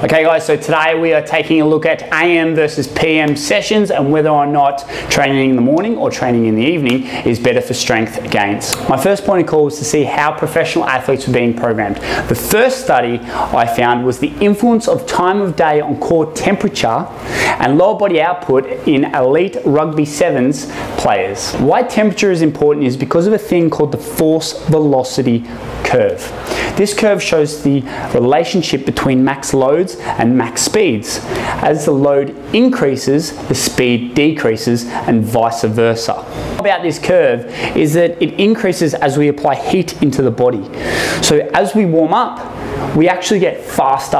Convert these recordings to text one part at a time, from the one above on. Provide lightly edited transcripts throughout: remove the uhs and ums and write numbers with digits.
Okay guys, so today we are taking a look at AM versus PM sessions and whether or not training in the morning or training in the evening is better for strength gains. My first point of call was to see how professional athletes were being programmed. The first study I found was the influence of time of day on core temperature and lower body output in elite rugby sevens players. Why temperature is important is because of a thing called the force velocity curve. This curve shows the relationship between max loads and max speeds. As the load increases, the speed decreases and vice versa. About this curve is that it increases as we apply heat into the body. So as we warm up, we actually get faster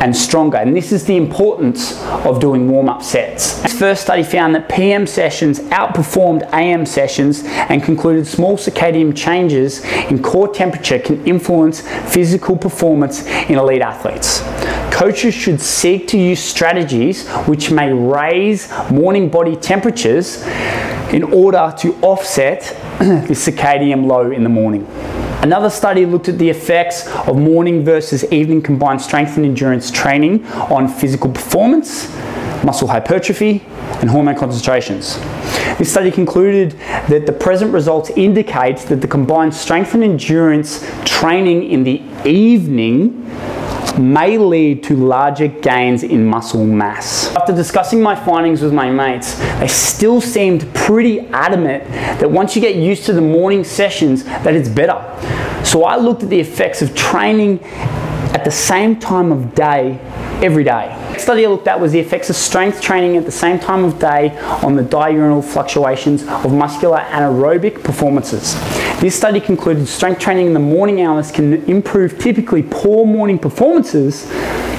and stronger, and this is the importance of doing warm-up sets. This first study found that PM sessions outperformed AM sessions and concluded small circadian changes in core temperature can influence physical performance in elite athletes. Coaches should seek to use strategies which may raise morning body temperatures in order to offset the circadian low in the morning. Another study looked at the effects of morning versus evening combined strength and endurance training on physical performance, muscle hypertrophy, and hormone concentrations. This study concluded that the present results indicate that the combined strength and endurance training in the evening may lead to larger gains in muscle mass. After discussing my findings with my mates, they still seemed pretty adamant that once you get used to the morning sessions, that it's better. So I looked at the effects of training at the same time of day every day. The study I looked at was the effects of strength training at the same time of day on the diurnal fluctuations of muscular anaerobic performances. This study concluded strength training in the morning hours can improve typically poor morning performances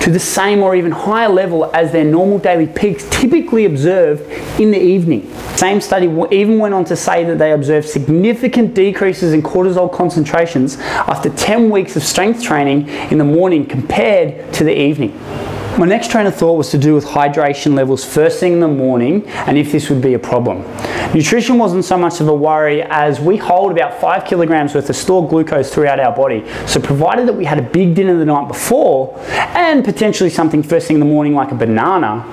to the same or even higher level as their normal daily peaks typically observed in the evening. The same study even went on to say that they observed significant decreases in cortisol concentrations after 10 weeks of strength training in the morning compared to the evening. My next train of thought was to do with hydration levels first thing in the morning and if this would be a problem. Nutrition wasn't so much of a worry as we hold about 5 kilograms worth of stored glucose throughout our body. So provided that we had a big dinner the night before and potentially something first thing in the morning like a banana,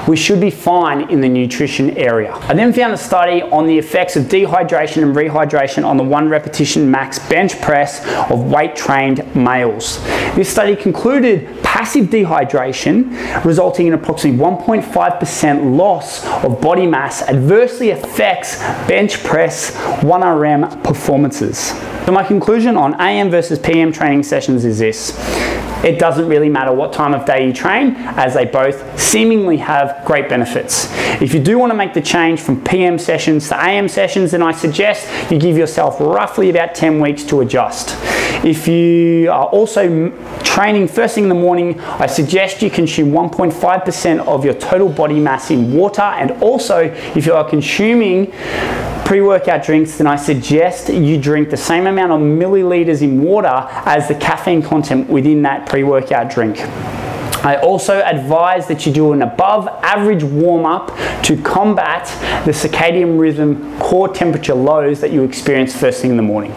we should be fine in the nutrition area. I then found a study on the effects of dehydration and rehydration on the 1 repetition max bench press of weight trained males. This study concluded passive dehydration resulting in approximately 1.5% loss of body mass adversely affects bench press 1RM performances. So my conclusion on AM versus PM training sessions is this. It doesn't really matter what time of day you train, as they both seemingly have great benefits. If you do want to make the change from PM sessions to AM sessions, then I suggest you give yourself roughly about 10 weeks to adjust. If you are also training first thing in the morning, I suggest you consume 1.5% of your total body mass in water, and also if you are consuming pre-workout drinks, then I suggest you drink the same amount of milliliters in water as the caffeine content within that pre-workout drink. I also advise that you do an above average warm-up to combat the circadian rhythm core temperature lows that you experience first thing in the morning.